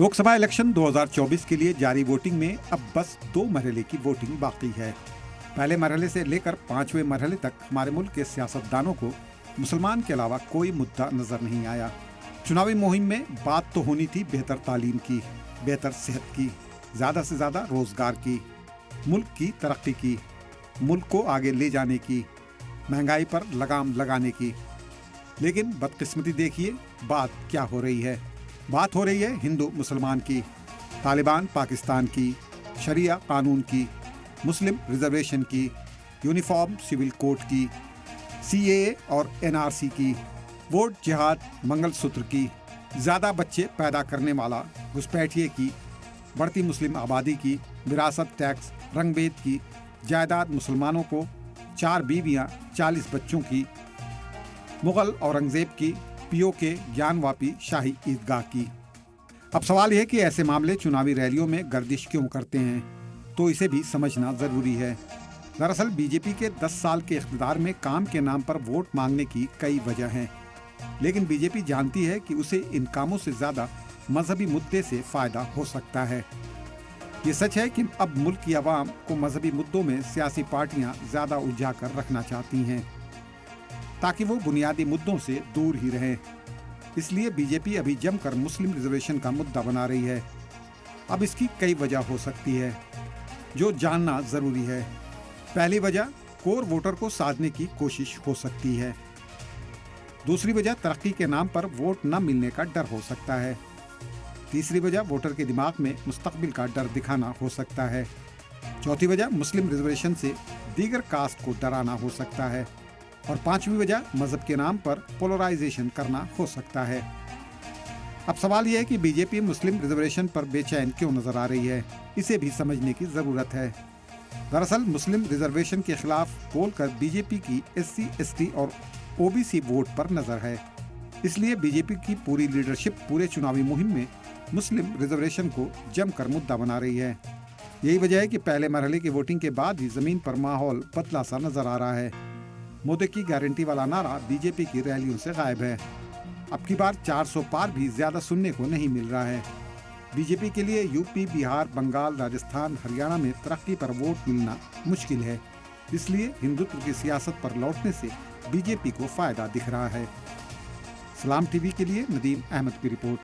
Lok Sabha election 2024 के लिए जारी वोटिंग में अब बस 2 मरहले की वोटिंग बाकी है। पहले मरहले से लेकर 5वें मरहले तक हमारे मुल्क के सियासतदानों को मुसलमान के अलावा कोई मुद्दा नजर नहीं आया। चुनावी मुहिम में बात तो होनी थी बेहतर तालीम की, बेहतर सेहत की, ज़्यादा से ज़्यादा रोज़गार की, मुल्क की तरक्की की, मुल्क को आगे ले जाने की, महंगाई पर लगाम लगाने की। लेकिन बदकिस्मती देखिए बात क्या हो रही है। बात हो रही है हिंदू मुसलमान की, तालिबान पाकिस्तान की, शरिया कानून की, मुस्लिम रिजर्वेशन की, यूनिफॉर्म सिविल कोड की, सीएए और एनआरसी की, वोट जिहाद मंगलसूत्र की, ज़्यादा बच्चे पैदा करने वाला घुसपैठिए की, बढ़ती मुस्लिम आबादी की, विरासत टैक्स, रंगभेद की, जायदाद मुसलमानों को, 4 बीवियाँ 40 बच्चों की, मुग़ल औरंगज़ेब की, पीओके ज्ञानवापी शाही ईदगाह की। अब सवाल यह कि ऐसे मामले चुनावी रैलियों में गर्दिश क्यों करते हैं, तो इसे भी समझना ज़रूरी है। दरअसल बीजेपी के 10 साल के इख्तिदार में काम के नाम पर वोट मांगने की कई वजह हैं, लेकिन बीजेपी जानती है कि उसे इन कामों से ज़्यादा मजहबी मुद्दे से फ़ायदा हो सकता है। ये सच है कि अब मुल्क की आवाम को मजहबी मुद्दों में सियासी पार्टियां ज़्यादा उलझा कर रखना चाहती हैं ताकि वो बुनियादी मुद्दों से दूर ही रहें। इसलिए बीजेपी अभी जमकर मुस्लिम रिजर्वेशन का मुद्दा बना रही है। अब इसकी कई वजह हो सकती है जो जानना ज़रूरी है। पहली वजह कोर वोटर को साधने की कोशिश हो सकती है। दूसरी वजह तरक्की के नाम पर वोट न मिलने का डर हो सकता है। तीसरी वजह वोटर के दिमाग में मुस्तकबिल का डर दिखाना हो सकता है। चौथी वजह मुस्लिम रिजर्वेशन से दीगर कास्ट को डराना हो सकता है। और 5वीं वजह मजहब के नाम पर पोलराइजेशन करना हो सकता है। अब सवाल यह है कि बीजेपी मुस्लिम रिजर्वेशन पर बेचैन क्यों नजर आ रही है, इसे भी समझने की ज़रूरत है। दरअसल मुस्लिम रिजर्वेशन के खिलाफ बोलकर बीजेपी की SC, ST और OBC वोट पर नज़र है। इसलिए बीजेपी की पूरी लीडरशिप पूरे चुनावी मुहिम में मुस्लिम रिजर्वेशन को जमकर मुद्दा बना रही है। यही वजह है कि पहले मरहले की वोटिंग के बाद ही ज़मीन पर माहौल पतला सा नजर आ रहा है। मोदी की गारंटी वाला नारा बीजेपी की रैलियों से गायब है। अब की बार 400 पार भी ज्यादा सुनने को नहीं मिल रहा है। बीजेपी के लिए यूपी, बिहार, बंगाल, राजस्थान, हरियाणा में तरक्की पर वोट मिलना मुश्किल है। इसलिए हिंदुत्व की सियासत पर लौटने से बीजेपी को फायदा दिख रहा है। सलाम टीवी के लिए नदीम अहमद की रिपोर्ट।